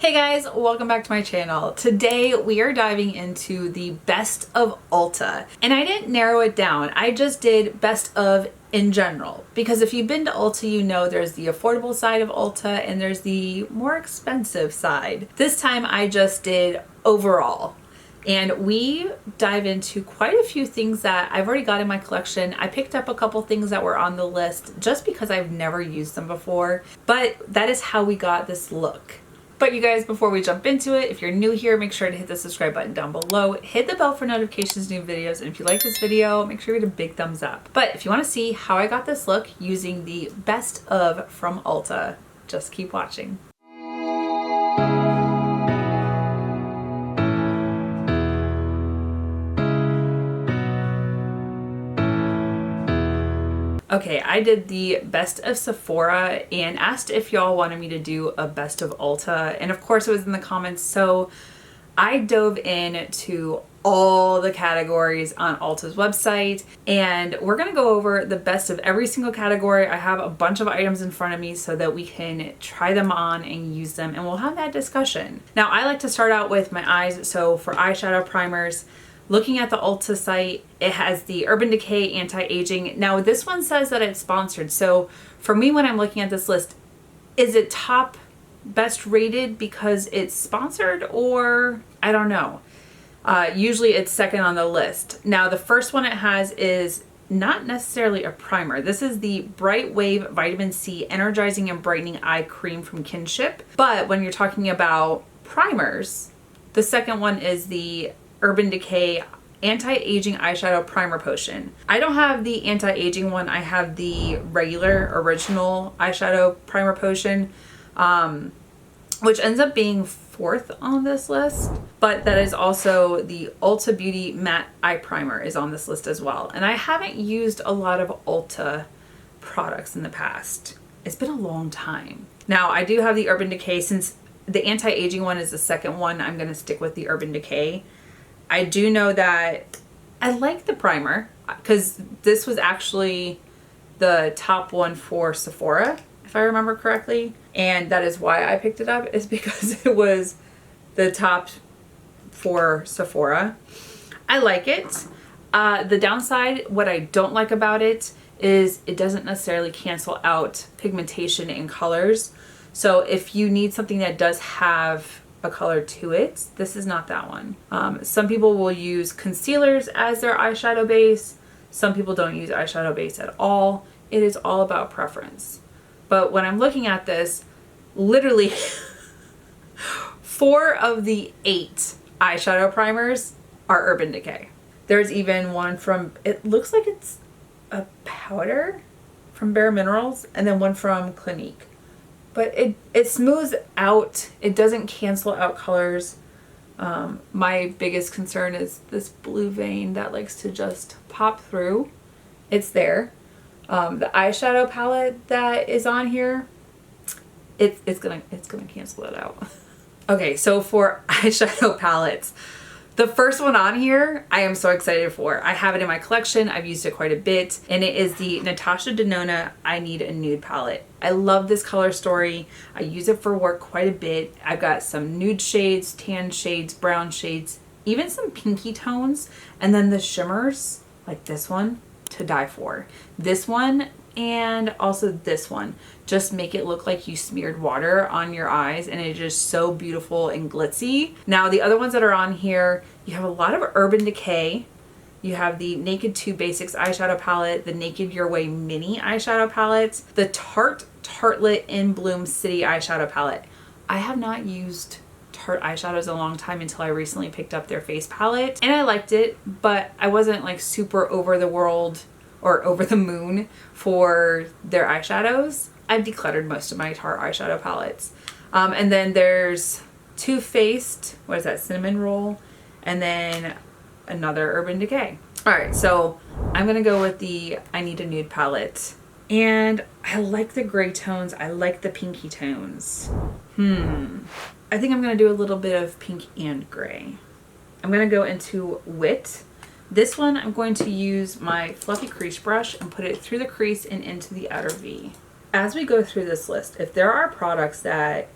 Hey guys, welcome back to my channel. Today we are diving into the best of Ulta. And I didn't narrow it down, I just did best of in general. Because if you've been to Ulta, you know there's the affordable side of Ulta and there's the more expensive side. This time I just did overall. And we dive into quite a few things that I've already got in my collection. I picked up a couple things that were on the list just because I've never used them before. But that is how we got this look. But you guys, before we jump into it, if you're new here, make sure to hit the subscribe button down below. Hit the bell for notifications, new videos. And if you like this video, make sure you hit a big thumbs up. But if you want to see how I got this look using the best of from Ulta, just keep watching. Okay, I did the best of Sephora and asked if y'all wanted me to do a best of Ulta, and of course it was in the comments, so I dove into all the categories on Ulta's website, and we're gonna go over the best of every single category. I have a bunch of items in front of me so that we can try them on and use them, and we'll have that discussion. Now, I like to start out with my eyes, so for eyeshadow primers, looking at the Ulta site, it has the Urban Decay Anti-Aging. Now this one says that it's sponsored. So for me, when I'm looking at this list, is it top best rated because it's sponsored, or I don't know. Usually it's second on the list. Now the first one it has is not necessarily a primer. This is the Bright Wave Vitamin C Energizing and Brightening Eye Cream from Kinship. But when you're talking about primers, the second one is the Urban Decay Anti-Aging Eyeshadow Primer Potion. I don't have the anti-aging one. I have the regular original eyeshadow primer potion, which ends up being fourth on this list. But that is also the Ulta Beauty Matte Eye Primer is on this list as well. And I haven't used a lot of Ulta products in the past. It's been a long time. Now I do have the Urban Decay. Since the anti-aging one is the second one, I'm going to stick with the Urban Decay. I do know that I like the primer because this was actually the top one for Sephora, if I remember correctly. And that is why I picked it up, is because it was the top for Sephora. I like it. The downside, what I don't like about it is it doesn't necessarily cancel out pigmentation and colors. So if you need something that does have a color to it, this is not that one. Some people will use concealers as their eyeshadow base. Some people don't use eyeshadow base at all. It is all about preference. But when I'm looking at this, literally 4 of the 8 eyeshadow primers are Urban Decay. There's even one from, it looks like it's a powder from Bare Minerals, and then one from Clinique. But it smooths out. It doesn't cancel out colors. My biggest concern is this blue vein that likes to just pop through. It's there. The eyeshadow palette that is on here, it's gonna cancel it out. Okay, so for eyeshadow palettes, the first one on here, I am so excited for. I have it in my collection. I've used it quite a bit. And it is the Natasha Denona I Need a Nude palette. I love this color story. I use it for work quite a bit. I've got some nude shades, tan shades, brown shades, even some pinky tones. And then the shimmers, like this one, to die for. This one and also this one just make it look like you smeared water on your eyes, and it's just so beautiful and glitzy. Now the other ones that are on here, you have a lot of Urban Decay. You have the Naked 2 Basics eyeshadow palette, the Naked Your Way mini eyeshadow palettes, the Tarte Tartelette in Bloom City eyeshadow palette. I have not used Tarte eyeshadows a long time until I recently picked up their face palette, and I liked it, but I wasn't like super over the world or over the moon for their eyeshadows. I've decluttered most of my Tarte eyeshadow palettes. And then there's Too Faced, what is that, Cinnamon Roll, and then another Urban Decay. All right, so I'm gonna go with the I Need a Nude palette. And I like the gray tones, I like the pinky tones. I think I'm gonna do a little bit of pink and gray. I'm gonna go into Wit. This one, I'm going to use my fluffy crease brush and put it through the crease and into the outer V. As we go through this list, if there are products that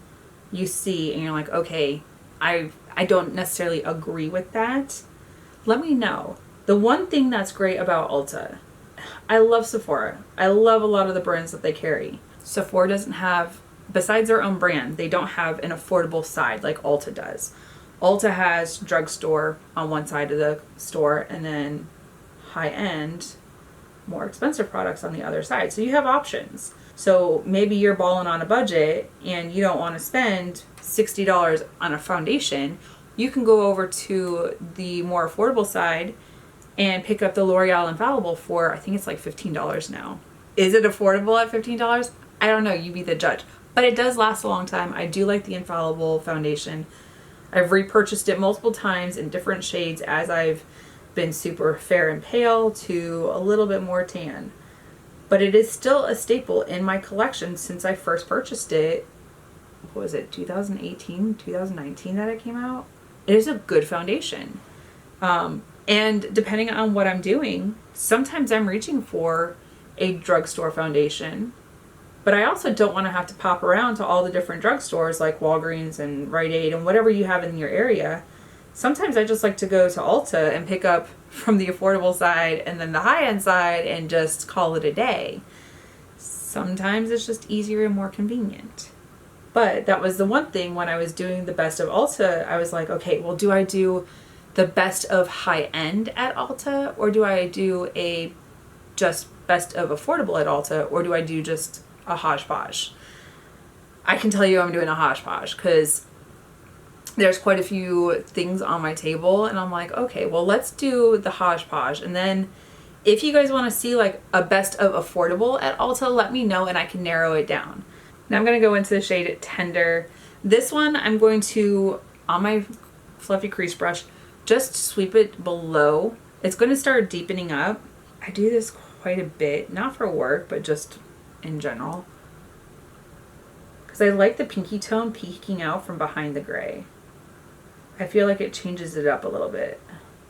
you see and you're like, okay, I don't necessarily agree with that, let me know. The one thing that's great about Ulta, I love Sephora. I love a lot of the brands that they carry. Sephora doesn't have, besides their own brand, they don't have an affordable side like Ulta does. Ulta has drugstore on one side of the store and then high-end, more expensive products on the other side. So you have options. So maybe you're balling on a budget and you don't want to spend $60 on a foundation. You can go over to the more affordable side and pick up the L'Oreal Infallible for, I think it's like $15 now. Is it affordable at $15? I don't know, you be the judge. But it does last a long time. I do like the Infallible foundation. I've repurchased it multiple times in different shades as I've been super fair and pale to a little bit more tan. But it is still a staple in my collection since I first purchased it. What was it, 2018, 2019 that it came out? It is a good foundation. And depending on what I'm doing, sometimes I'm reaching for a drugstore foundation. But I also don't want to have to pop around to all the different drugstores like Walgreens and Rite Aid and whatever you have in your area. Sometimes I just like to go to Ulta and pick up from the affordable side and then the high-end side and just call it a day. Sometimes it's just easier and more convenient. But that was the one thing when I was doing the best of Ulta, I was like, okay, well, do I do the best of high-end at Ulta, or do I do a just best of affordable at Ulta, or do I do just a hodgepodge? I can tell you I'm doing a hodgepodge because there's quite a few things on my table and I'm like, okay, well, let's do the hodgepodge. And then if you guys want to see like a best of affordable at Ulta, let me know and I can narrow it down. Now I'm going to go into the shade Tender. This one I'm going to, on my fluffy crease brush, just sweep it below. It's going to start deepening up. I do this quite a bit, not for work, but just in general. Because I like the pinky tone peeking out from behind the gray. I feel like it changes it up a little bit.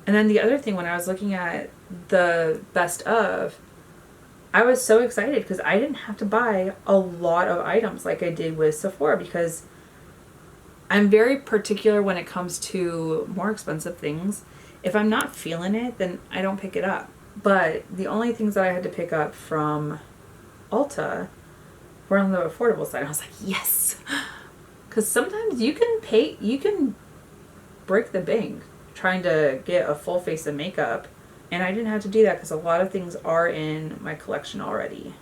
And then the other thing, when I was looking at the best of, I was so excited because I didn't have to buy a lot of items like I did with Sephora, because I'm very particular when it comes to more expensive things. If I'm not feeling it, then I don't pick it up. But the only things that I had to pick up from Ulta were on the affordable side. I was like, yes! Because sometimes you can break the bank trying to get a full face of makeup. And I didn't have to do that because a lot of things are in my collection already.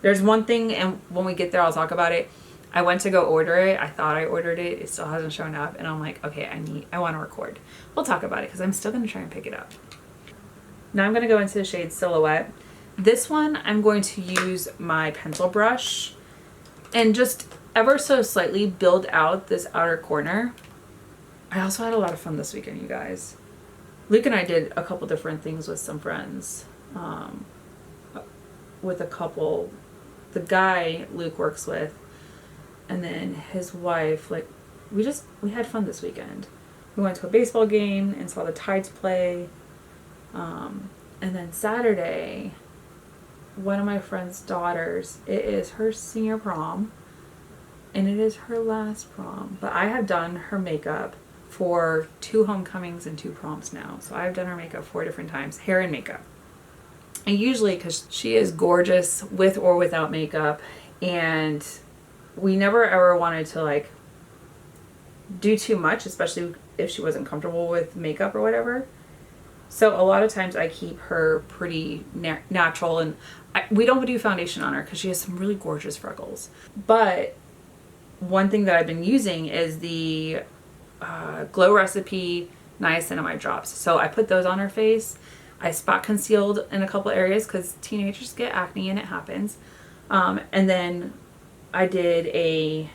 There's one thing, and when we get there, I'll talk about it. I went to go order it. I thought I ordered it. It still hasn't shown up. And I'm like, okay, I want to record. We'll talk about it because I'm still going to try and pick it up. Now I'm going to go into the shade Silhouette. This one, I'm going to use my pencil brush and just ever so slightly build out this outer corner. I also had a lot of fun this weekend, you guys. Luke and I did a couple different things with some friends. With a couple, the guy Luke works with, and then his wife, like, we had fun this weekend. We went to a baseball game and saw the Tides play. And then Saturday, one of my friend's daughters, it is her senior prom, and it is her last prom. But I have done her makeup for 2 homecomings and 2 proms now. So I've done her makeup 4 different times, hair and makeup. And usually, because she is gorgeous with or without makeup, and we never ever wanted to like do too much, especially if she wasn't comfortable with makeup or whatever. So a lot of times I keep her pretty natural, and we don't do foundation on her because she has some really gorgeous freckles. But one thing that I've been using is the Glow Recipe niacinamide drops. So I put those on her face. I spot concealed in a couple areas because teenagers get acne and it happens. And then I did a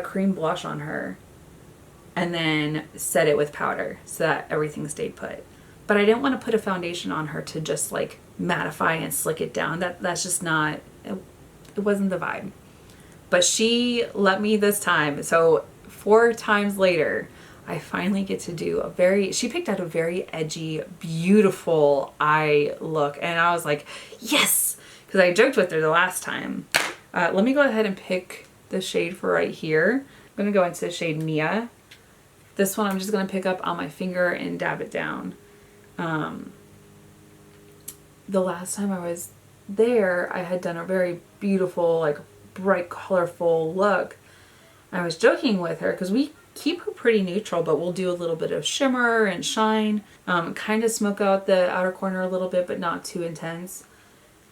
cream blush on her and then set it with powder so that everything stayed put. But I didn't want to put a foundation on her to just like mattify and slick it down. That's just not, it wasn't the vibe. But she let me this time. So 4 times later, I finally get to do she picked out a very edgy, beautiful eye look. And I was like, yes! Because I joked with her the last time. Let me go ahead and pick the shade for right here. I'm going to go into the shade Mia. This one I'm just going to pick up on my finger and dab it down. The last time I was there, I had done a very beautiful, like bright, colorful look. I was joking with her because we keep her pretty neutral, but we'll do a little bit of shimmer and shine, kind of smoke out the outer corner a little bit, but not too intense.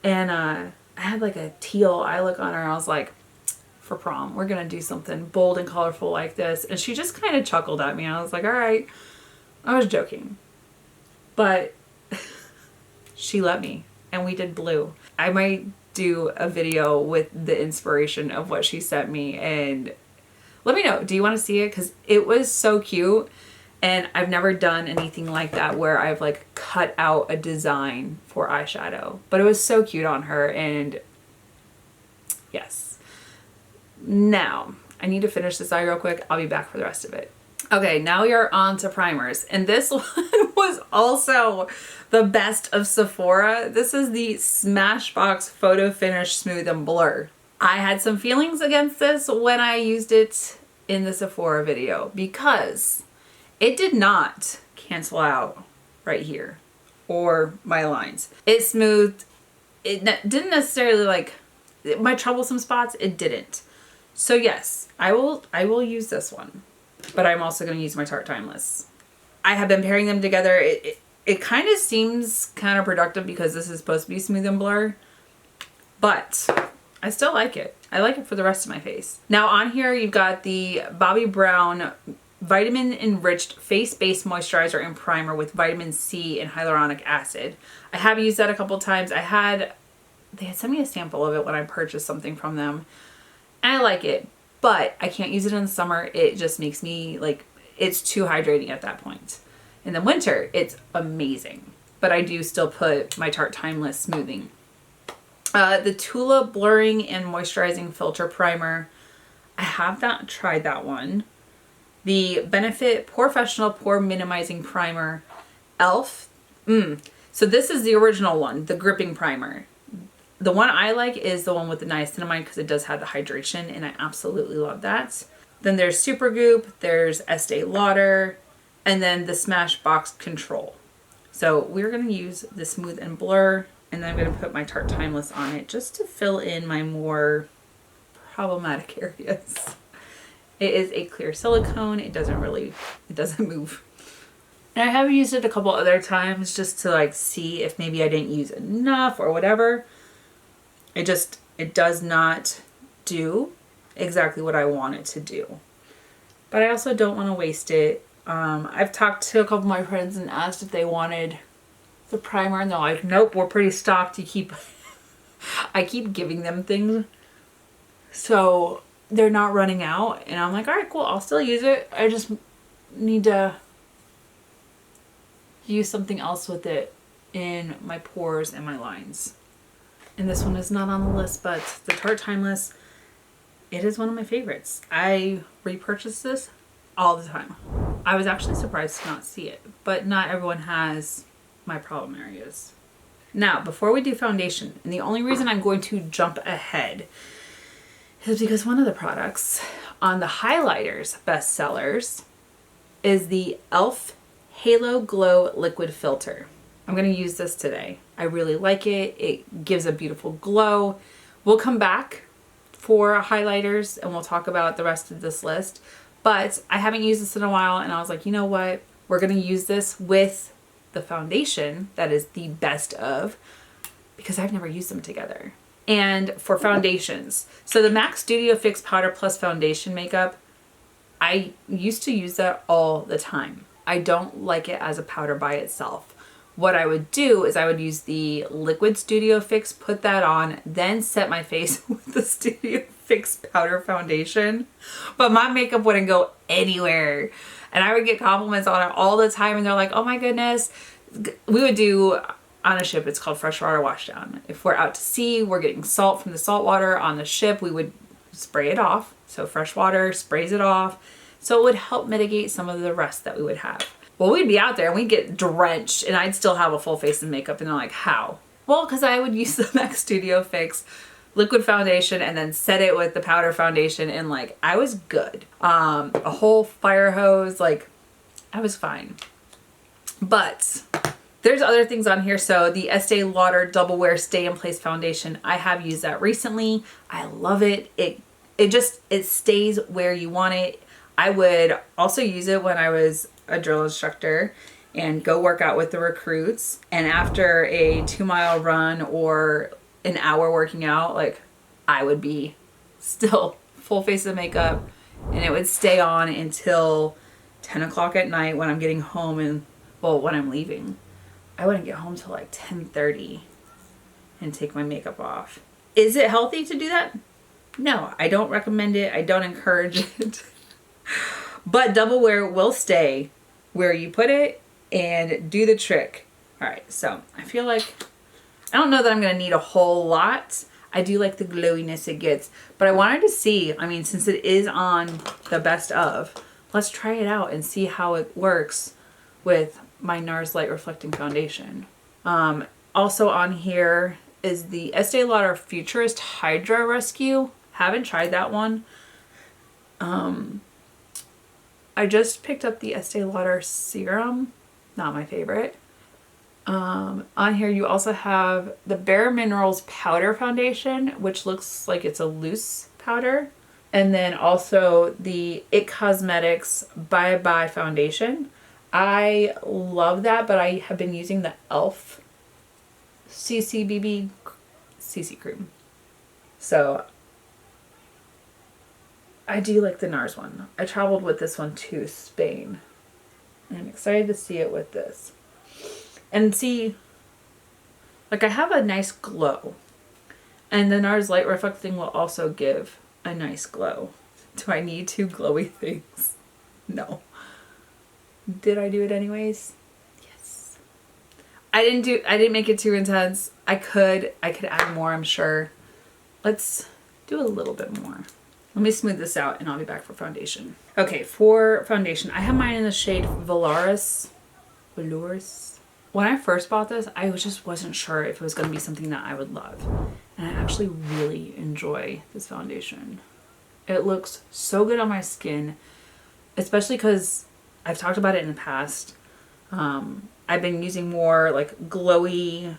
And I had like a teal eye look on her. I was like, for prom, we're gonna do something bold and colorful like this. And she just kind of chuckled at me. I was like, all right. I was joking, but she let me, and we did blue. I might do a video with the inspiration of what she sent me, and let me know, do you want to see it? Because it was so cute, and I've never done anything like that where I've like cut out a design for eyeshadow, but it was so cute on her. And yes. Now I need to finish this eye real quick. I'll be back for the rest of it. Okay, now we are on to primers, and this one was also the best of Sephora. This is the Smashbox Photo Finish Smooth and Blur. I had some feelings against this when I used it in the Sephora video because it did not cancel out right here or my lines. It smoothed. It didn't necessarily like my troublesome spots. It didn't. So yes, I will use this one, but I'm also going to use my Tarte Timeless. I have been pairing them together. It kind of seems counterproductive because this is supposed to be smooth and blur, but I still like it. I like it for the rest of my face. Now on here, you've got the Bobbi Brown Vitamin Enriched Face Base Moisturizer and Primer with vitamin C and hyaluronic acid. I have used that a couple times. They had sent me a sample of it when I purchased something from them. And I like it, but I can't use it in the summer. It just makes me like, it's too hydrating at that point. In the winter, it's amazing. But I do still put my Tarte Timeless Smoothing. The Tula Blurring and Moisturizing Filter Primer. I have not tried that one. The Benefit Professional Pore Minimizing Primer. e.l.f. So this is the original one, the gripping primer. The one I like is the one with the niacinamide because it does have the hydration, and I absolutely love that. Then there's Supergoop, there's Estee Lauder, and then the Smashbox Control. So we're going to use the Smooth and Blur, and then I'm going to put my Tarte Timeless on it just to fill in my more problematic areas. It is a clear silicone. It doesn't move. And I have used it a couple other times just to like see if maybe I didn't use enough or whatever. It does not do exactly what I want it to do. But I also don't want to waste it. I've talked to a couple of my friends and asked if they wanted the primer, and they're like, nope, we're pretty stocked. I keep giving them things, so they're not running out. And I'm like, all right, cool, I'll still use it. I just need to use something else with it in my pores and my lines. And this one is not on the list, but the Tarte Timeless, it is one of my favorites. I repurchase this all the time. I was actually surprised to not see it, but not everyone has my problem areas. Now, before we do foundation, and the only reason I'm going to jump ahead is because one of the products on the highlighters bestsellers is the e.l.f. Halo Glow Liquid Filter. I'm going to use this today. I really like it. It gives a beautiful glow. We'll come back for highlighters and we'll talk about the rest of this list. But I haven't used this in a while, and I was like, you know what? We're going to use this with the foundation that is the best of, because I've never used them together. And for foundations, so the MAC Studio Fix Powder Plus Foundation Makeup, I used to use that all the time. I don't like it as a powder by itself. What I would do is I would use the Liquid Studio Fix, put that on, then set my face with the Studio Fix Powder Foundation. But my makeup wouldn't go anywhere. And I would get compliments on it all the time, and they're like, oh my goodness. We would do, on a ship, it's called freshwater washdown. If we're out to sea, we're getting salt from the salt water on the ship, we would spray it off. So fresh water sprays it off. So it would help mitigate some of the rust that we would have. Well, we'd be out there and we'd get drenched, and I'd still have a full face of makeup, and they're like, how? Well, because I would use the MAC Studio Fix liquid foundation and then set it with the powder foundation, and like I was good. A whole fire hose, like I was fine. But there's other things on here. So the Estee Lauder Double Wear Stay in Place foundation, I have used that recently. I love it. It stays where you want it. I would also use it when I was a drill instructor and go work out with the recruits. And after a 2-mile run or an hour working out, like I would be still full face of makeup, and it would stay on until 10 o'clock at night when I'm getting home, and well, when I'm leaving. I wouldn't get home till like 10:30 and take my makeup off. Is it healthy to do that? No, I don't recommend it. I don't encourage it. But double wear will stay where you put it and do the trick. All right, so I feel like, I don't know that I'm going to need a whole lot. I do like the glowiness it gets, but I wanted to see, I mean, since it is on the best of, let's try it out and see how it works with my NARS Light Reflecting Foundation. Also on here is the Estee Lauder Futurist Hydra Rescue. Haven't tried that one. I just picked up the Estee Lauder Serum. Not my favorite. On here you also have the Bare Minerals Powder Foundation, which looks like it's a loose powder. And then also the IT Cosmetics Bye Bye Foundation. I love that, but I have been using the e.l.f. CC cream. So I do like the NARS one. I traveled with this one to Spain, and I'm excited to see it with this. And see, like I have a nice glow, and the NARS Light Reflecting will also give a nice glow. Do I need 2 glowy things? No. Did I do it anyways? Yes. I didn't make it too intense. I could add more, I'm sure. Let's do a little bit more. Let me smooth this out and I'll be back for foundation. Okay, for foundation, I have mine in the shade Velours. When I first bought this, I just wasn't sure if it was going to be something that I would love. And I actually really enjoy this foundation. It looks so good on my skin, especially because I've talked about it in the past. I've been using more like glowy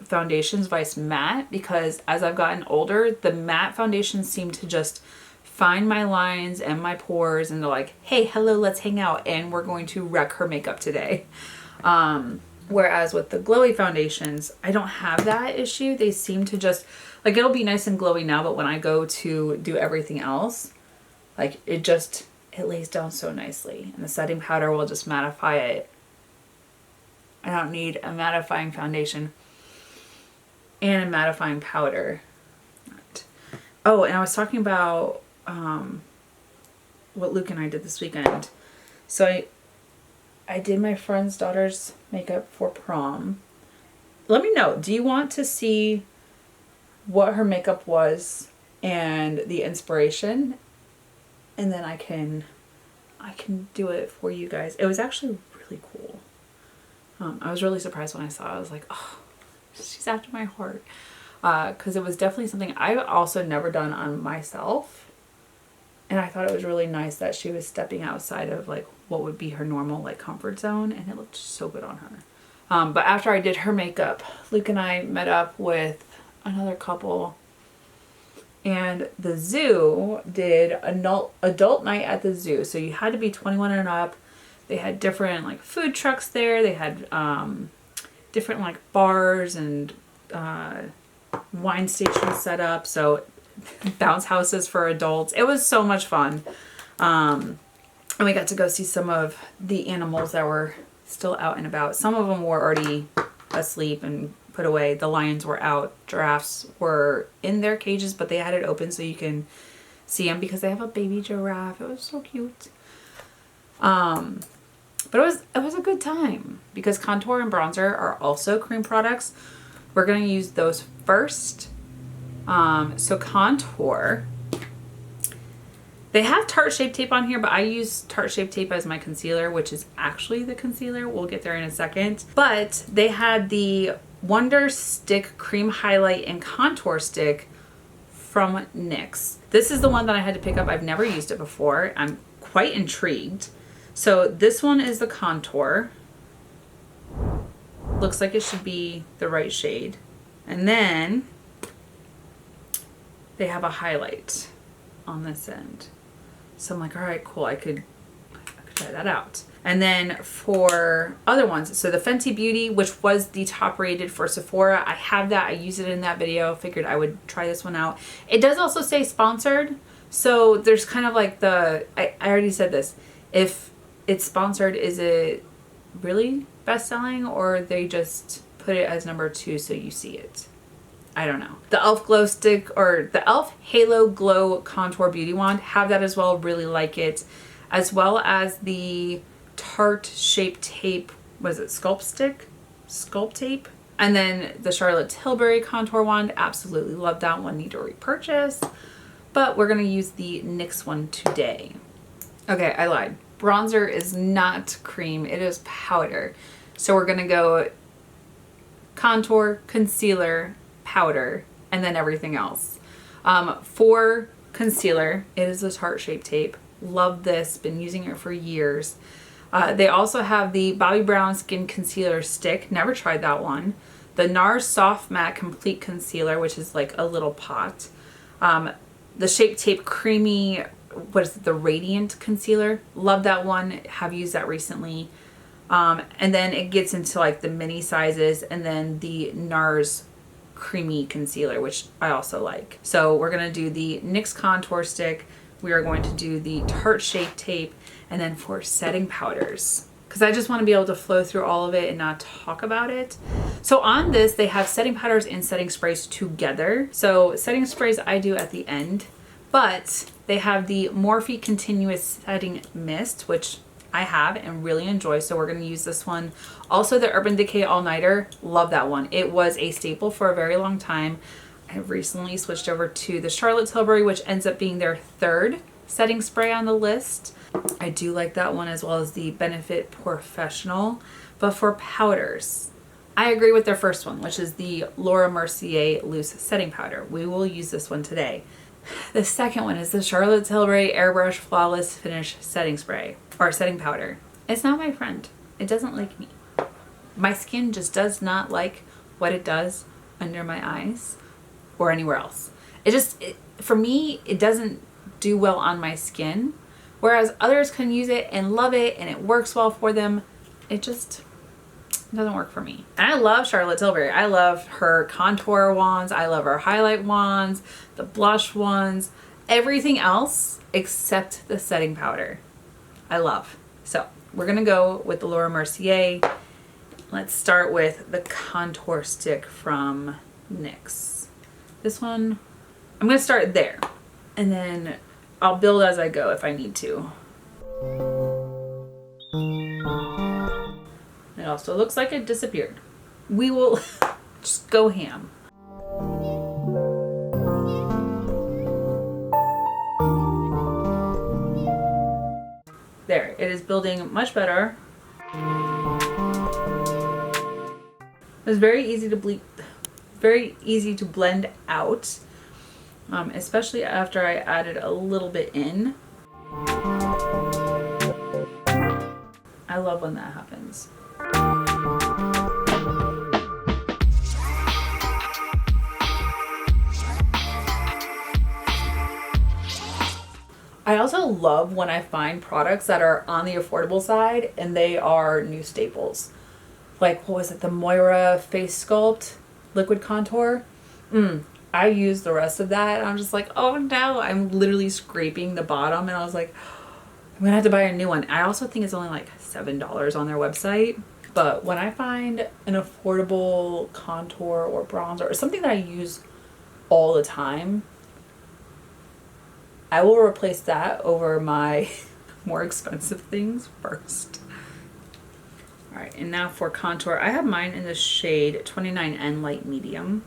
foundations vice matte, because as I've gotten older, the matte foundations seem to just find my lines and my pores, and they're like, hey, hello, let's hang out, and we're going to wreck her makeup today. Whereas with the glowy foundations, I don't have that issue. They seem to just, like, it'll be nice and glowy now, but when I go to do everything else, like it lays down so nicely, and the setting powder will just mattify it. I don't need a mattifying foundation and a mattifying powder. Oh, and I was talking about what Luke and I did this weekend. So I did my friend's daughter's makeup for prom. Let me know, do you want to see what her makeup was and the inspiration? And then I can do it for you guys. It was actually really cool. I was really surprised when I saw it. I was like, oh, she's after my heart. Because it was definitely something I've also never done on myself. And I thought it was really nice that she was stepping outside of like what would be her normal like comfort zone, and it looked so good on her. But after I did her makeup, Luke and I met up with another couple, and the zoo did an adult night at the zoo. So you had to be 21 and up. They had different like food trucks there. They had different like bars and wine stations set up. So bounce houses for adults. It was so much fun. And we got to go see some of the animals that were still out and about. Some of them were already asleep and put away. The lions were out. Giraffes were in their cages, but they had it open so you can see them because they have a baby giraffe. It was so cute. But it was a good time because contour and bronzer are also cream products. We're going to use those first. So contour, they have Tarte Shape Tape on here, but I use Tarte Shape Tape as my concealer, which is actually the concealer. We'll get there in a second. But they had the Wonder Stick Cream Highlight and Contour Stick from NYX. This is the one that I had to pick up. I've never used it before. I'm quite intrigued. So this one is the contour. Looks like it should be the right shade. And then they have a highlight on this end. So I'm like, all right, cool. I could try that out. And then for other ones, so the Fenty Beauty, which was the top rated for Sephora, I have that. I used it in that video. Figured I would try this one out. It does also say sponsored. So there's kind of like I already said this. If it's sponsored, is it really best-selling, or they just put it as number 2 so you see it? I don't know. The e.l.f. glow stick, or the e.l.f. Halo Glow Contour Beauty Wand, have that as well. Really like it. As well as the Tarte Shape Tape, was it Sculpt Tape? And then the Charlotte Tilbury Contour Wand, absolutely love that one, need to repurchase. But we're gonna use the NYX one today. Okay, I lied. Bronzer is not cream, it is powder. So we're gonna go contour, concealer, powder, and then everything else. For concealer, it is the Tarte Shape Tape. Love this, been using it for years. They also have the Bobbi Brown Skin Concealer Stick, never tried that one. The NARS Soft Matte Complete Concealer, which is like a little pot. The Shape Tape Creamy, what is it, the Radiant Concealer. Love that one, have used that recently. And then it gets into like the mini sizes, and then the NARS Creamy Concealer, which I also like. So we're gonna do the NYX Contour Stick, we are going to do the Tarte Shape Tape, and then for setting powders, because I just want to be able to flow through all of it and not talk about it. So on this, they have setting powders and setting sprays together. So setting sprays I do at the end, but they have the Morphe Continuous Setting Mist, which I have and really enjoy, so we're going to use this one. Also the Urban Decay All Nighter, love that one. It was a staple for a very long time. I recently switched over to the Charlotte Tilbury, which ends up being their 3rd setting spray on the list. I do like that one, as well as the Benefit Professional. But for powders, I agree with their first one, which is the Laura Mercier Loose Setting Powder. We will use this one today. The second one is the Charlotte Tilbury Airbrush Flawless Finish Setting Spray, or setting powder. It's not my friend. It doesn't like me. My skin just does not like what it does under my eyes or anywhere else. For me, it doesn't do well on my skin, whereas others can use it and love it and it works well for them. It just doesn't work for me. And I love Charlotte Tilbury. I love her contour wands. I love her highlight wands, the blush ones, everything else except the setting powder. I love. So we're gonna go with the Laura Mercier. Let's start with the contour stick from NYX. This one, I'm gonna start there, and then I'll build as I go if I need to. It also looks like it disappeared. We will just go ham. There, it is building much better. It's very easy to blend out, especially after I added a little bit in. I love when that happens. I also love when I find products that are on the affordable side and they are new staples. Like, what was it? The Moira Face Sculpt Liquid Contour. I used the rest of that and I'm just like, oh no, I'm literally scraping the bottom, and I was like, I'm gonna have to buy a new one. I also think it's only like $7 on their website. But when I find an affordable contour or bronzer or something that I use all the time, I will replace that over my more expensive things first. All right, and now for contour, I have mine in the shade 29N Light Medium.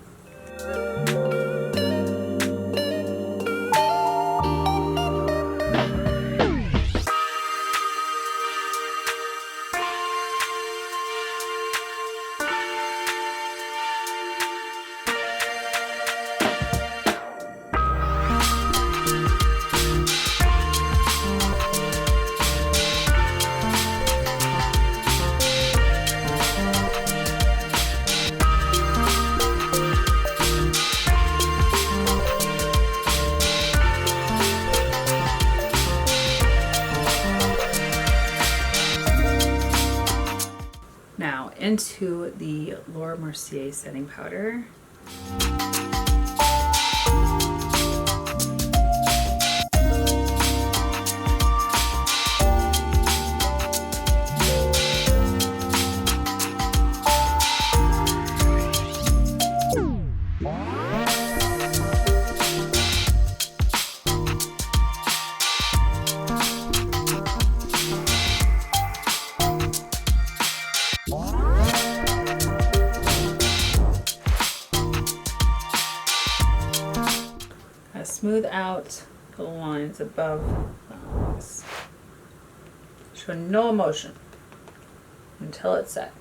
into the Laura Mercier setting powder. Smooth out the lines above the eyes. Show no emotion until it's set.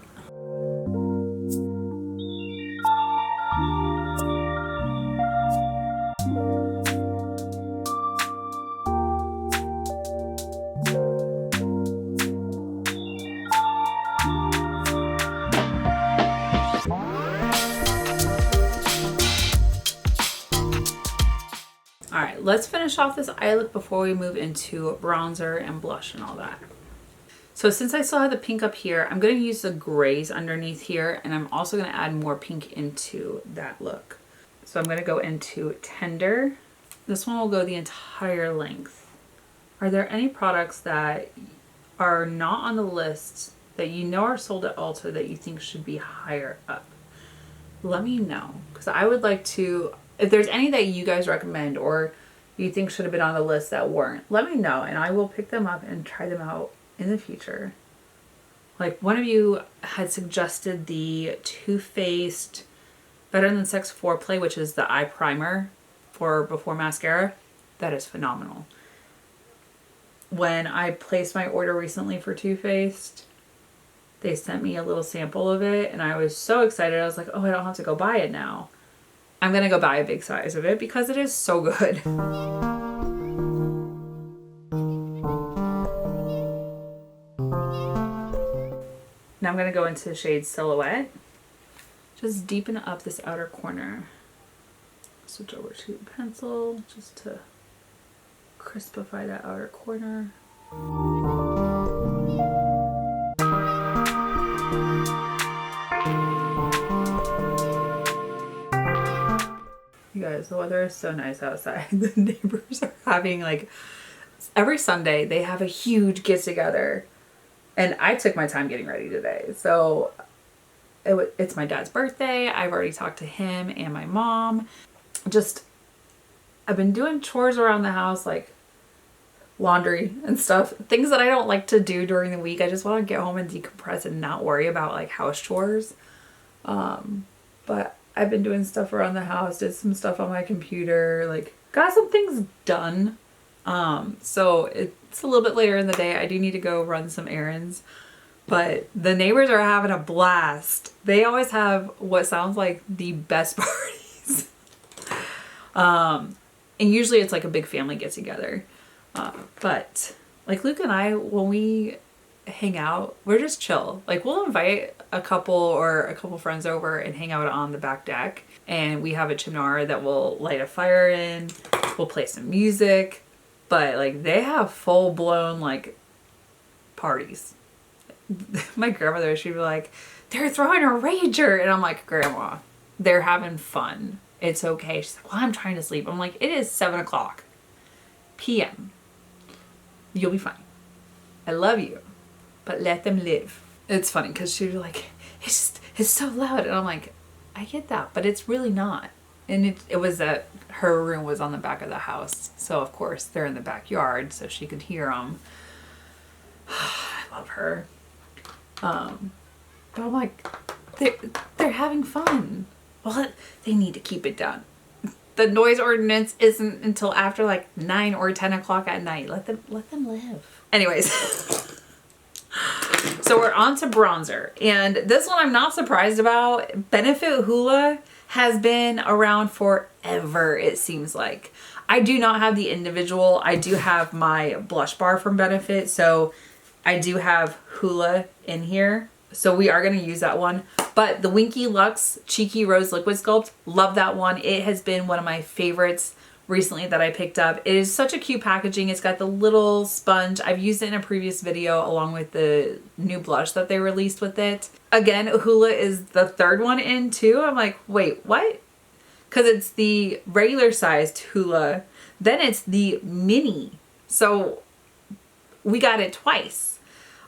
Alright, let's finish off this eye look before we move into bronzer and blush and all that. So since I still have the pink up here, I'm going to use the grays underneath here, and I'm also going to add more pink into that look. So I'm going to go into Tender. This one will go the entire length. Are there any products that are not on the list that you know are sold at Ulta that you think should be higher up? Let me know, because I would like to, if there's any that you guys recommend or you think should have been on the list that weren't, let me know and I will pick them up and try them out in the future. Like one of you had suggested the Too Faced Better Than Sex Foreplay, which is the eye primer for before mascara. That is phenomenal. When I placed my order recently for Too Faced, they sent me a little sample of it and I was so excited. I was like, oh, I don't have to go buy it now. I'm gonna go buy a big size of it because it is so good. Now I'm gonna go into the shade Silhouette. Just deepen up this outer corner. Switch over to pencil just to crispify that outer corner. You guys, the weather is so nice outside. The neighbors are having like, every Sunday they have a huge get together. And I took my time getting ready today. So it's my dad's birthday. I've already talked to him and my mom. I've been doing chores around the house, like laundry and stuff. Things that I don't like to do during the week. I just want to get home and decompress and not worry about like house chores. But I've been doing stuff around the house, did some stuff on my computer, like got some things done. So it's a little bit later in the day. I do need to go run some errands, but the neighbors are having a blast. They always have what sounds like the best parties. And usually it's like a big family get together. But like Luke and I, when we hang out, we're just chill. Like we'll invite a couple friends over and hang out on the back deck, and we have a chimney that we'll light a fire in. We'll play some music, but like they have full blown like parties. My grandmother, she'd be like, they're throwing a rager, and I'm like, Grandma, they're having fun. It's okay. She's like, well, I'm trying to sleep. I'm like, it is 7:00 p.m. You'll be fine. I love you, but let them live. It's funny because she'd be like, it's so loud. And I'm like, I get that, but it's really not. And it was that her room was on the back of the house. So of course they're in the backyard so she could hear them. I love her. But I'm like, they're having fun. Well, they need to keep it down. The noise ordinance isn't until after like 9 or 10 o'clock at night. Let them live. Anyways. So we're on to bronzer. And this one I'm not surprised about. Benefit Hoola has been around forever, it seems like. I do not have the individual. I do have my blush bar from Benefit. So I do have Hoola in here. So we are going to use that one. But the Winky Lux Cheeky Rose Liquid Sculpt, love that one. It has been one of my favorites recently that I picked up. It is such a cute packaging. It's got the little sponge. I've used it in a previous video along with the new blush that they released with it. Again, Hoola is the third one in too. I'm like, wait, what? Because it's the regular sized Hoola, then it's the mini. So we got it twice.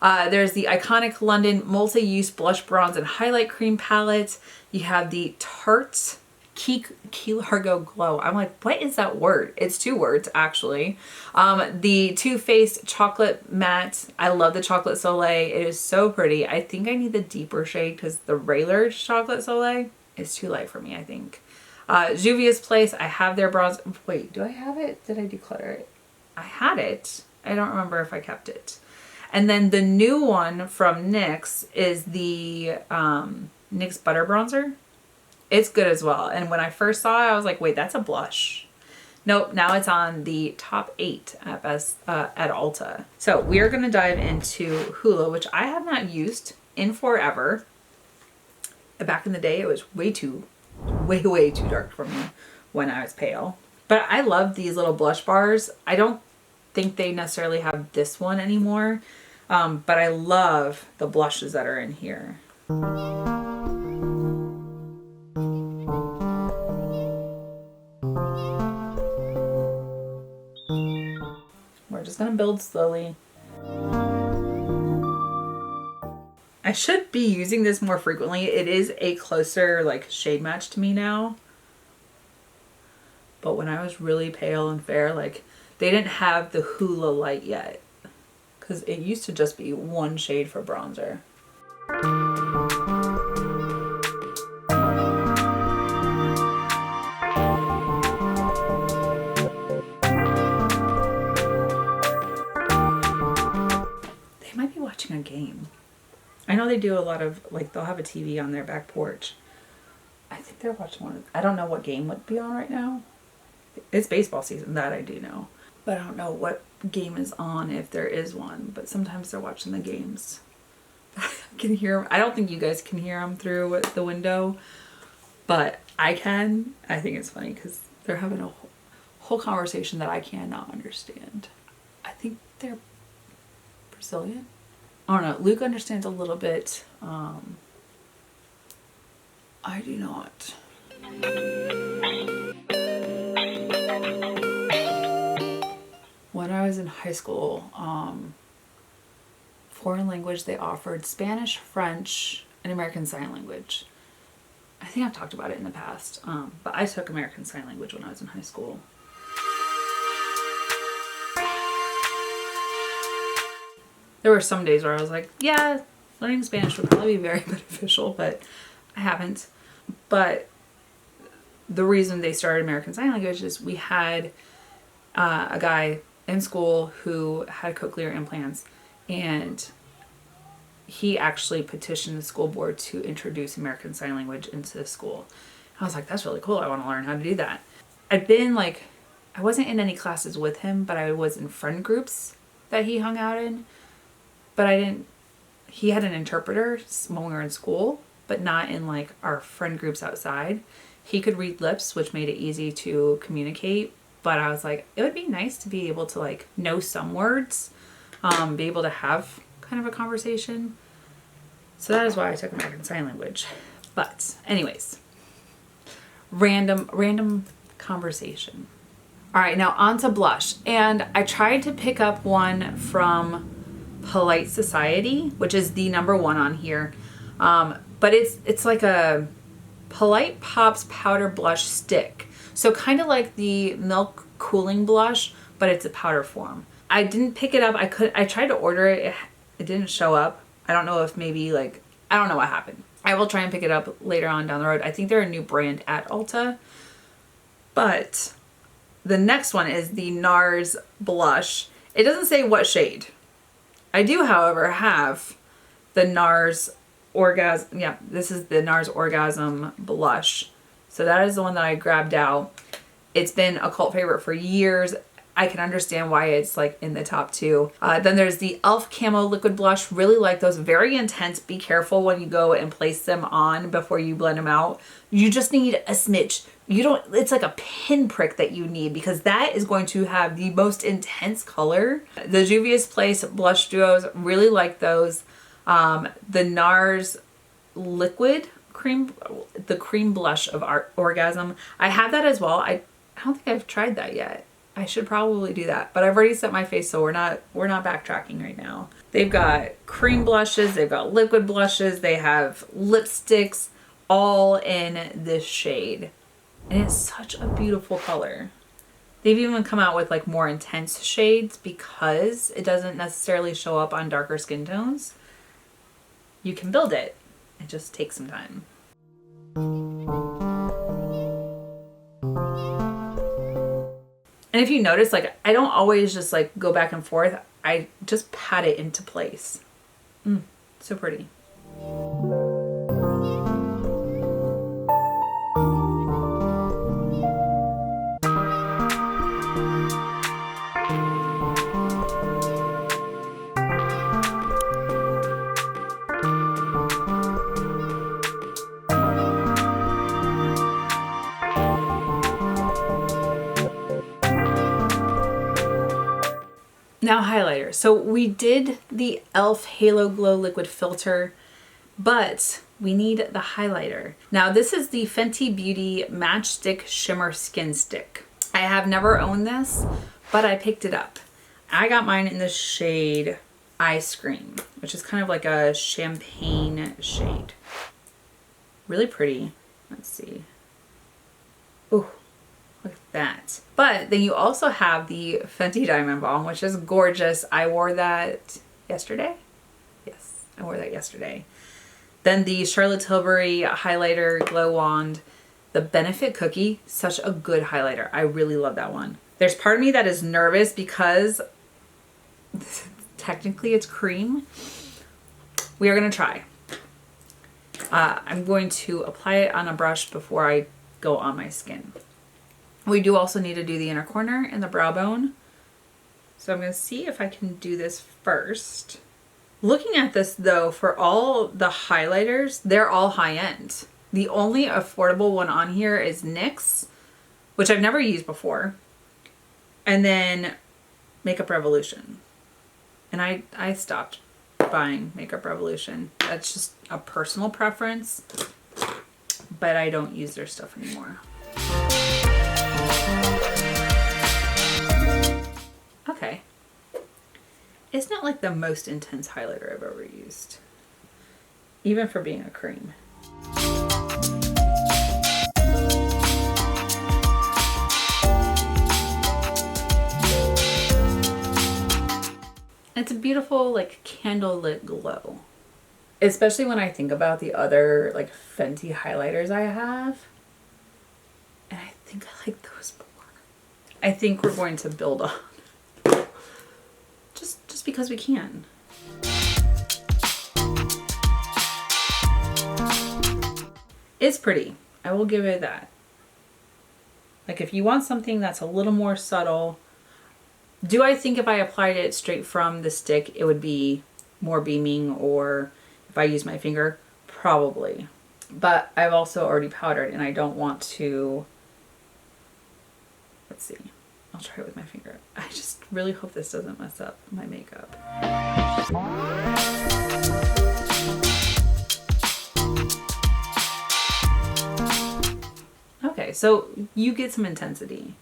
There's the iconic London multi-use blush, bronze, and highlight cream palette. You have the Tarte Key Largo Glow. I'm like, what is that word? It's 2 words, actually. The Too Faced Chocolate Matte. I love the Chocolate Soleil. It is so pretty. I think I need the deeper shade because the regular Chocolate Soleil is too light for me, I think. Juvia's Place. I have their bronze. Wait, do I have it? Did I declutter it? I had it. I don't remember if I kept it. And then the new one from NYX is the NYX Butter Bronzer. It's good as well. And when I first saw it, I was like, wait, that's a blush. Nope, now it's on the top 8 at Ulta. So we are going to dive into Hoola, which I have not used in forever. Back in the day, it was way too dark for me when I was pale. But I love these little blush bars. I don't think they necessarily have this one anymore. But I love the blushes that are in here. We're just gonna build slowly. I should be using this more frequently. It is a closer like shade match to me now. But when I was really pale and fair, like they didn't have the Hoola light yet. Because it used to just be 1 shade for bronzer. They might be watching a game. I know they do a lot of, like, they'll have a TV on their back porch. I think they're watching one. I don't know what game would be on right now. It's baseball season, that I do know. But I don't know what game is on if there is one. But sometimes they're watching the games. I can hear them. I don't think you guys can hear them through the window. But I can. I think it's funny because they're having a whole conversation that I cannot understand. I think they're Brazilian. I don't know. Luke understands a little bit. I do not. When I was in high school, foreign language, they offered Spanish, French, and American Sign Language. I think I've talked about it in the past, but I took American Sign Language when I was in high school. There were some days where I was like, yeah, learning Spanish would probably be very beneficial, but I haven't. But the reason they started American Sign Language is we had a guy in school who had cochlear implants, and he actually petitioned the school board to introduce American Sign Language into the school. I was like, that's really cool. I want to learn how to do that. I'd been like, I wasn't in any classes with him, but I was in friend groups that he hung out in. But he had an interpreter when we were in school, but not in like our friend groups outside. He could read lips, which made it easy to communicate. But I was like, it would be nice to be able to like know some words, be able to have kind of a conversation. So that is why I took American Sign Language. But anyways, random conversation. All right, now on to blush. And I tried to pick up one from Polite Society, which is the #1 on here. But it's like a Polite Pops powder blush stick. So kind of like the Milk Cooling Blush, but it's a powder form. I didn't pick it up. I tried to order it. It didn't show up. I don't know if maybe like, I don't know what happened. I will try and pick it up later on down the road. I think they're a new brand at Ulta. But the next one is the NARS blush. It doesn't say what shade. I do, however, have the NARS Orgasm. Yeah, this is the NARS Orgasm blush. So that is the one that I grabbed out. It's been a cult favorite for years. I can understand why it's like in the top two. Then there's the e.l.f. Camo Liquid Blush. Really like those. Very intense. Be careful when you go and place them on before you blend them out. You just need a smidge. You don't, it's like a pinprick that you need because that is going to have the most intense color. The Juvia's Place blush duos, really like those. The NARS liquid cream, the cream blush of Orgasm. I have that as well. I don't think I've tried that yet. I should probably do that, but I've already set my face, so we're not backtracking right now. They've got cream blushes, they've got liquid blushes, they have lipsticks, all in this shade. And it's such a beautiful color. They've even come out with like more intense shades because it doesn't necessarily show up on darker skin tones. You can build it. It just takes some time. And if you notice, like, I don't always just like go back and forth. I just pat it into place. So pretty. Now highlighter. So we did the e.l.f. Halo Glow Liquid Filter, but we need the highlighter. Now this is the Fenty Beauty Matchstick Shimmer Skin Stick. I have never owned this, but I picked it up. I got mine in the shade Ice Cream, which is kind of like a champagne shade. Really pretty. Let's see. Ooh. Look at that. But then you also have the Fenty Diamond Balm, which is gorgeous. I wore that yesterday. Yes, I wore that yesterday. Then the Charlotte Tilbury Highlighter Glow Wand. The Benefit Cookie, such a good highlighter. I really love that one. There's part of me that is nervous because technically it's cream. We are going to try. I'm going to apply it on a brush before I go on my skin. We do also need to do the inner corner and the brow bone. So I'm going to see if I can do this first. Looking at this though, for all the highlighters, they're all high end. The only affordable one on here is NYX, which I've never used before. And then Makeup Revolution. And I stopped buying Makeup Revolution. That's just a personal preference, but I don't use their stuff anymore. Okay. It's not like the most intense highlighter I've ever used, even for being a cream. It's a beautiful, like, candlelit glow. Especially when I think about the other, like, Fenty highlighters I have. And I think I like those more. I think we're going to build on. Just because we can. It's pretty. I will give it that. Like, if you want something that's a little more subtle, do I think if I applied it straight from the stick, it would be more beaming, or if I use my finger? Probably. But I've also already powdered and I don't want to, let's see. I'll try it with my finger. I just really hope this doesn't mess up my makeup. Okay, so you get some intensity.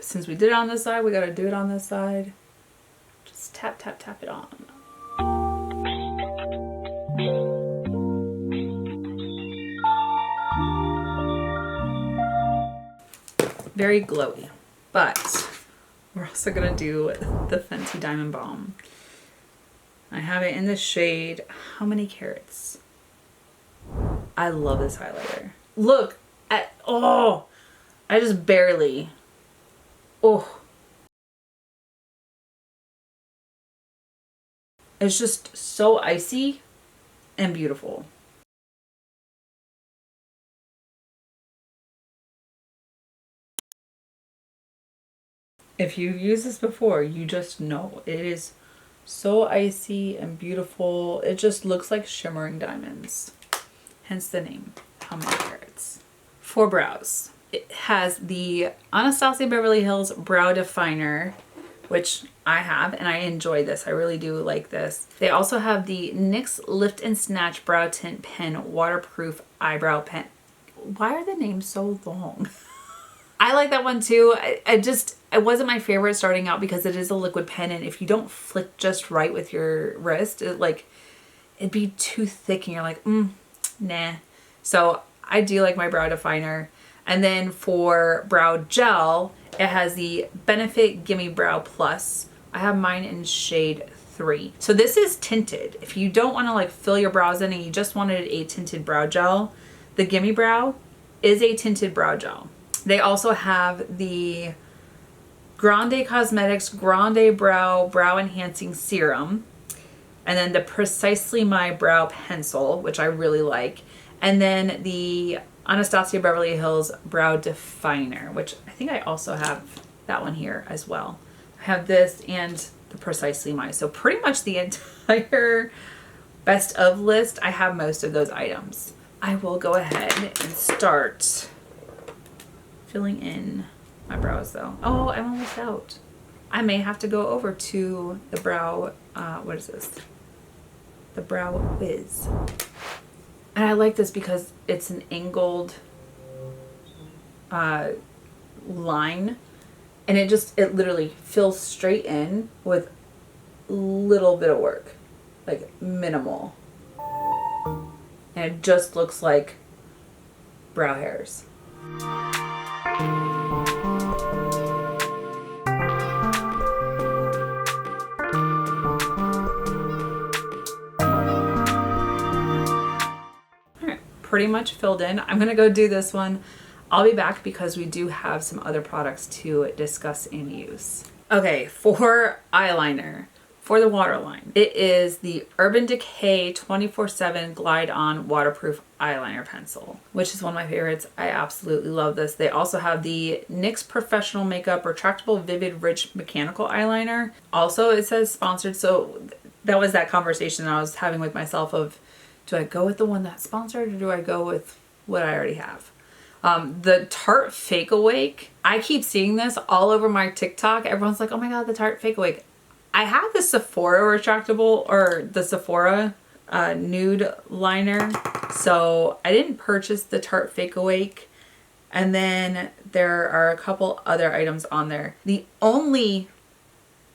Since we did it on this side, we got to do it on this side. Just tap, tap, tap it on. Very glowy. But we're also going to do the Fenty Diamond Balm. I have it in the shade, how many carats? I love this highlighter. Look, Oh, I just barely. Oh. It's just so icy and beautiful. If you've used this before, you just know it is so icy and beautiful. It just looks like shimmering diamonds. Hence the name, How Many Carats. For brows, it has the Anastasia Beverly Hills Brow Definer, which I have, and I enjoy this. I really do like this. They also have the NYX Lift and Snatch Brow Tint Pen Waterproof Eyebrow Pen. Why are the names so long? I like that one too. It wasn't my favorite starting out because it is a liquid pen, and if you don't flick just right with your wrist, it'd be too thick and you're like, nah. So I do like my brow definer. And then for brow gel, it has the Benefit Gimme Brow Plus. I have mine in shade 3. So this is tinted. If you don't want to like fill your brows in and you just wanted a tinted brow gel, the Gimme Brow is a tinted brow gel. They also have the Grande Cosmetics Grande Brow Enhancing Serum. And then the Precisely My Brow Pencil, which I really like. And then the Anastasia Beverly Hills Brow Definer, which I think I also have that one here as well. I have this and the Precisely My. So pretty much the entire best of list, I have most of those items. I will go ahead and start filling in my brows though. Oh, I'm almost out. I may have to go over to the brow, what is this? The Brow Wiz. And I like this because it's an angled line, and it literally fills straight in with little bit of work, like minimal. And it just looks like brow hairs. Pretty much filled in. I'm gonna go do this one. I'll be back because we do have some other products to discuss and use. Okay, for eyeliner, for the waterline, it is the Urban Decay 24/7 Glide On Waterproof Eyeliner Pencil, which is one of my favorites. I absolutely love this. They also have the NYX Professional Makeup Retractable Vivid Rich Mechanical Eyeliner. Also, it says sponsored, so that was that conversation I was having with myself of, do I go with the one that's sponsored or do I go with what I already have? The Tarte Fake Awake. I keep seeing this all over my TikTok. Everyone's like, oh my God, the Tarte Fake Awake. I have the Sephora retractable, or the Sephora nude liner. So I didn't purchase the Tarte Fake Awake. And then there are a couple other items on there. The only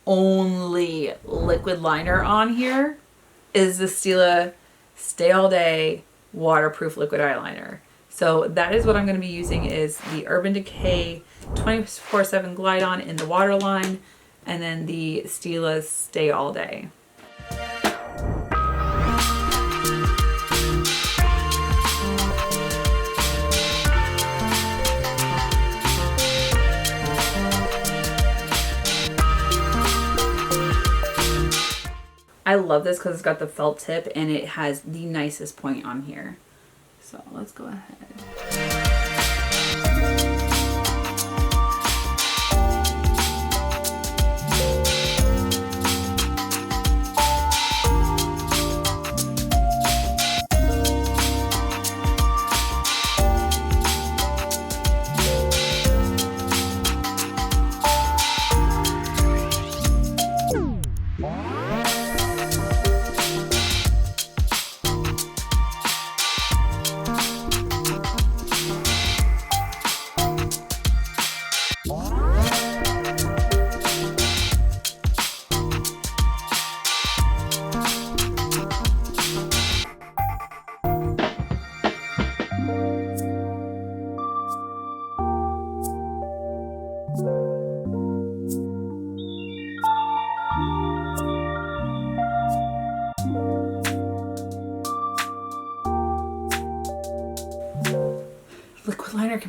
liquid liner on here is the Stila Stay All Day Waterproof Liquid Eyeliner. So that is what I'm going to be using, is the Urban Decay 24/7 Glide On in the waterline, and then the Stila Stay All Day. I love this because it's got the felt tip and it has the nicest point on here. So let's go ahead.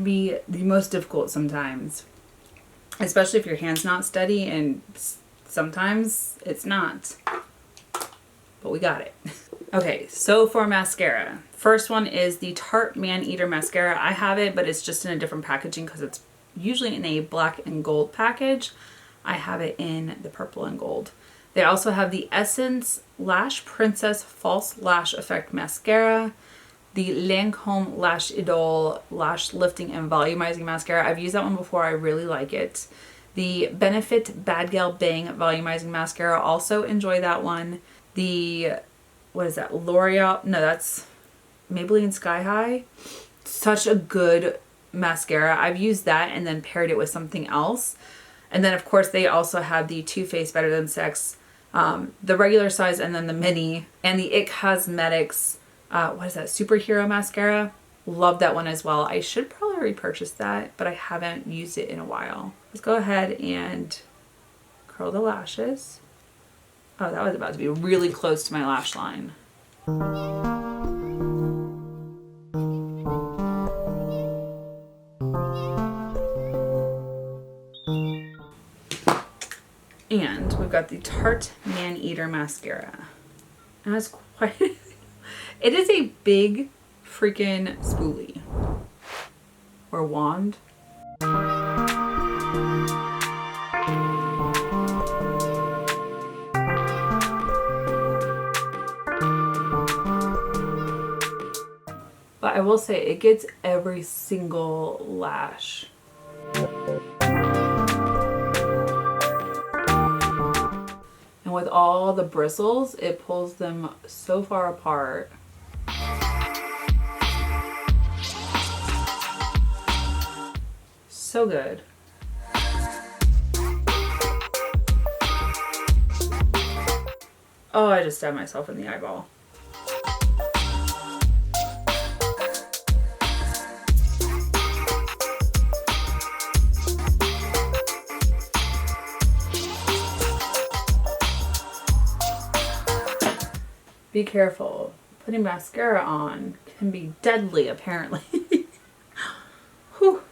be the most difficult sometimes, especially if your hand's not steady, and sometimes it's not, but we got it. Okay, so for mascara, first one is the Tarte Man-Eater mascara. I have it, but it's just in a different packaging because it's usually in a black and gold package. I have it in the purple and gold. They also have the Essence Lash Princess False Lash Effect Mascara, the Lancome Lash Idole Lash Lifting and Volumizing Mascara. I've used that one before. I really like it. The Benefit Bad Gal Bang Volumizing Mascara. Also enjoy that one. The, what is that? L'Oreal. No, that's Maybelline Sky High. Such a good mascara. I've used that and then paired it with something else. And then, of course, they also have the Too Faced Better Than Sex, the regular size, and then the mini, and the IT Cosmetics, what is that, Superhero Mascara. Love that one as well. I should probably repurchase that, but I haven't used it in a while. Let's go ahead and curl the lashes. Oh, that was about to be really close to my lash line. And we've got the Tarte Man-Eater mascara. And it's quite, it is a big freaking spoolie or wand. But I will say it gets every single lash. And with all the bristles, it pulls them so far apart. So good. Oh, I just stabbed myself in the eyeball. Be careful. Putting mascara on can be deadly, apparently. Whew.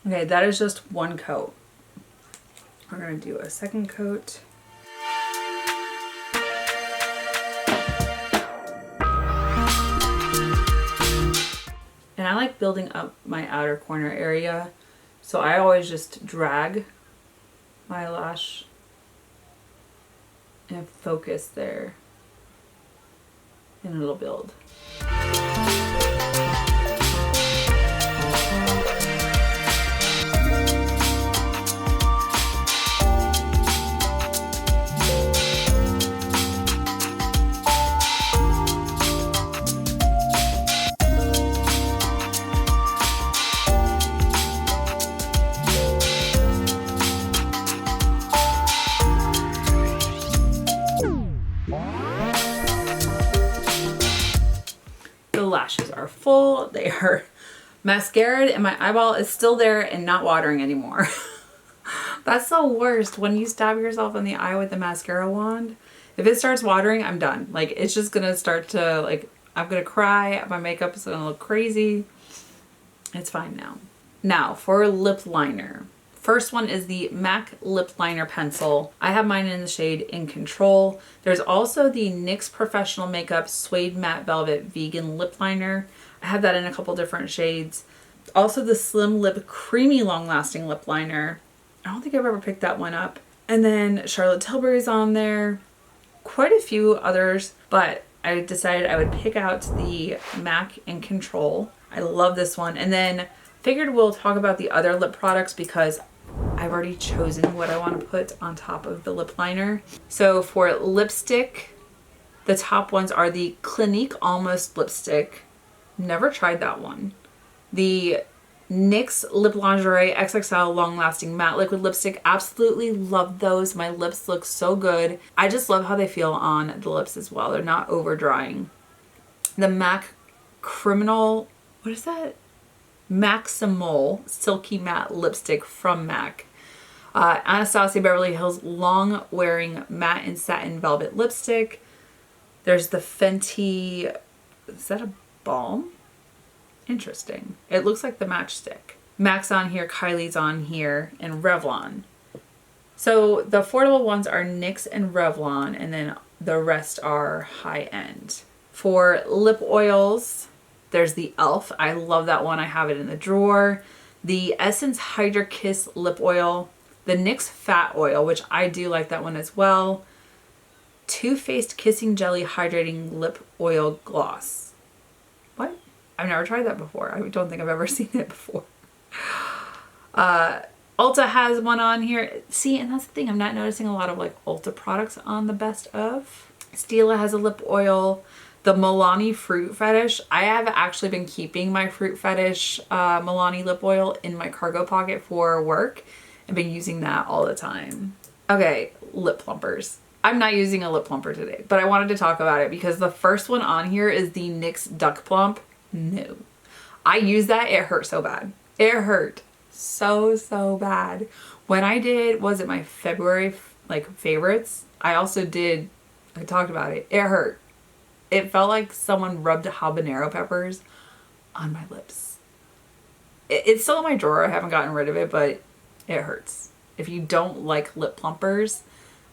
Okay, that is just one coat. We're going to do a second coat. And I like building up my outer corner area, so I always just drag my lash and focus there, and it'll build. Lashes are full, they are mascaraed, and my eyeball is still there and not watering anymore. That's the worst, when you stab yourself in the eye with the mascara wand. If it starts watering, I'm done. Like, it's just gonna start to, like, I'm gonna cry, my makeup is gonna look crazy. It's fine now. Now for lip liner. First one is the MAC Lip Liner Pencil. I have mine in the shade In Control. There's also the NYX Professional Makeup Suede Matte Velvet Vegan Lip Liner. I have that in a couple different shades. Also the Slim Lip Creamy Long Lasting Lip Liner. I don't think I've ever picked that one up. And then Charlotte Tilbury's on there. Quite a few others, but I decided I would pick out the MAC In Control. I love this one. And then figured we'll talk about the other lip products because I've already chosen what I want to put on top of the lip liner. So for lipstick, the top ones are the Clinique Almost Lipstick. Never tried that one. The NYX Lip Lingerie XXL Long Lasting Matte Liquid Lipstick. Absolutely love those. My lips look so good. I just love how they feel on the lips as well. They're not over drying. The MAC Criminal, what is that? Maximal Silky Matte Lipstick from MAC. Anastasia Beverly Hills Long Wearing Matte and Satin Velvet Lipstick. There's the Fenty, is that a balm? Interesting. It looks like the matchstick. MAC's on here, Kylie's on here, and Revlon. So the affordable ones are NYX and Revlon, and then the rest are high end. For lip oils, there's the e.l.f. I love that one. I have it in the drawer. The Essence Hydra Kiss Lip Oil. The NYX Fat Oil, which I do like that one as well. Too Faced Kissing Jelly Hydrating Lip Oil Gloss. What? I've never tried that before. I don't think I've ever seen it before. Ulta has one on here. See, and that's the thing. I'm not noticing a lot of like Ulta products on the best of. Stila has a lip oil. The Milani Fruit Fetish. I have actually been keeping my Fruit Fetish Milani lip oil in my cargo pocket for work. I've been using that all the time. Okay, lip plumpers. I'm not using a lip plumper today, but I wanted to talk about it because the first one on here is the NYX Duck Plump. No. I used that. It hurt so bad. It hurt so bad. When I did, was it my February like favorites? I talked about it. It hurt. It felt like someone rubbed habanero peppers on my lips. It's still in my drawer. I haven't gotten rid of it, but it hurts. If you don't like lip plumpers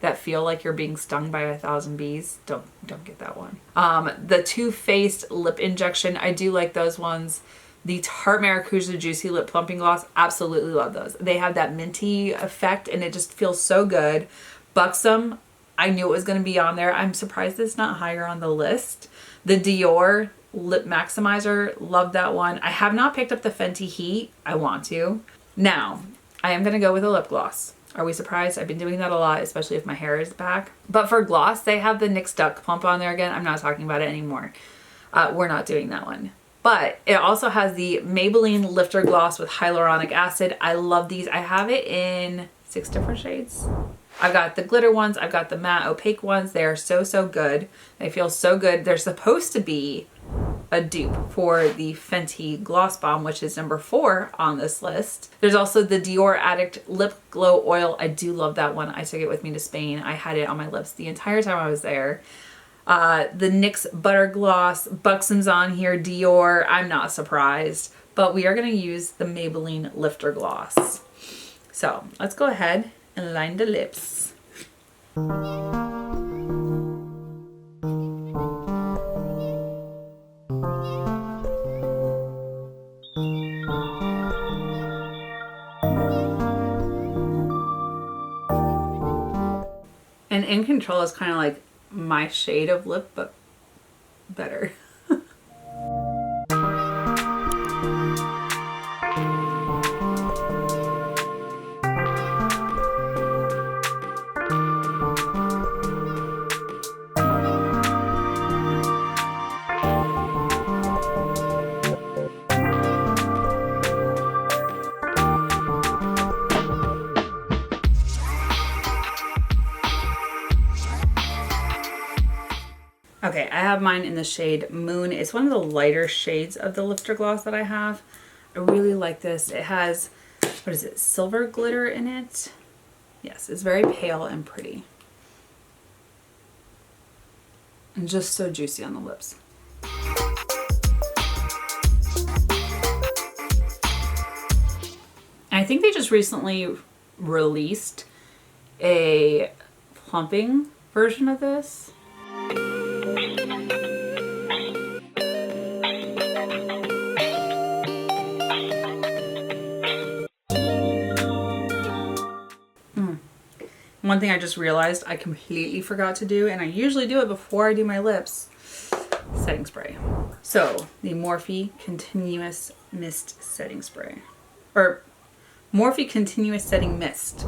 that feel like you're being stung by 1,000 bees, don't get that one. The Too Faced Lip Injection, I do like those ones. The Tarte Maracuja Juicy Lip Plumping Gloss, absolutely love those. They have that minty effect and it just feels so good. Buxom, I knew it was going to be on there. I'm surprised it's not higher on the list. The Dior Lip Maximizer, love that one. I have not picked up the Fenty Heat. I want to. Now, I am going to go with a lip gloss. Are we surprised? I've been doing that a lot, especially if my hair is back. But for gloss, they have the NYX Duck Plump on there again. I'm not talking about it anymore. We're not doing that one. But it also has the Maybelline Lifter Gloss with hyaluronic acid. I love these. I have it in 6 different shades. I've got the glitter ones. I've got the matte opaque ones. They are so good. They feel so good. They're supposed to be a dupe for the Fenty Gloss Bomb, which is number 4 on this list. There's also the Dior Addict Lip Glow Oil. I do love that one. I took it with me to Spain. I had it on my lips the entire time I was there. The NYX Butter Gloss, Buxom's on here, Dior. I'm not surprised, but we are going to use the Maybelline Lifter Gloss. So let's go ahead and line the lips. And In Control is kind of like my shade of lip, but better. Okay, I have mine in the shade Moon. It's one of the lighter shades of the lifter gloss that I have. I really like this. It has, what is it, silver glitter in it? Yes, it's very pale and pretty. And just so juicy on the lips. And I think they just recently released a plumping version of this. One thing I just realized I completely forgot to do, and I usually do it before I do my lips, setting spray. So the Morphe Continuous Mist Setting Spray, or Morphe Continuous Setting Mist.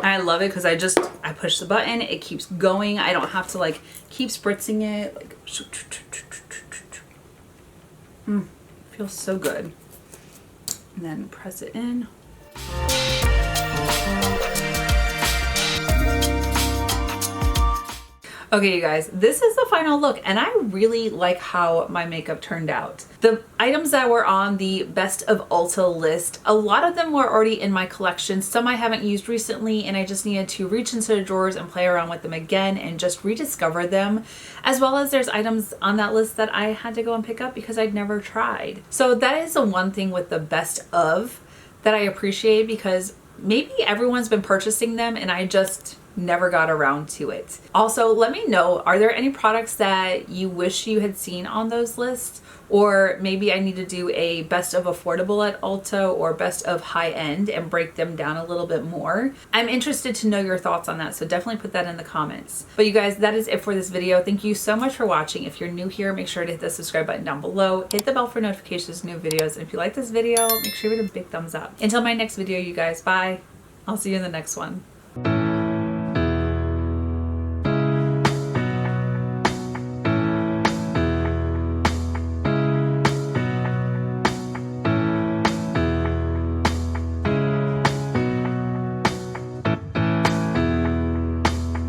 I love it because I push the button, it keeps going. I don't have to like keep spritzing it. Like, feels so good. And then press it in. Okay, you guys, this is the final look, and I really like how my makeup turned out. The items that were on the best of Ulta list, a lot of them were already in my collection. Some I haven't used recently, and I just needed to reach into the drawers and play around with them again and just rediscover them. As well as there's items on that list that I had to go and pick up because I'd never tried. So that is the one thing with the best of that I appreciate, because maybe everyone's been purchasing them and I just never got around to it. Also, let me know, are there any products that you wish you had seen on those lists? Or maybe I need to do a best of affordable at Ulta or best of high end and break them down a little bit more. I'm interested to know your thoughts on that, so definitely put that in the comments. But you guys, that is it for this video. Thank you so much for watching. If you're new here, make sure to hit the subscribe button down below. Hit the bell for notifications of new videos. And if you like this video, make sure to give it a big thumbs up. Until my next video, you guys, bye. I'll see you in the next one.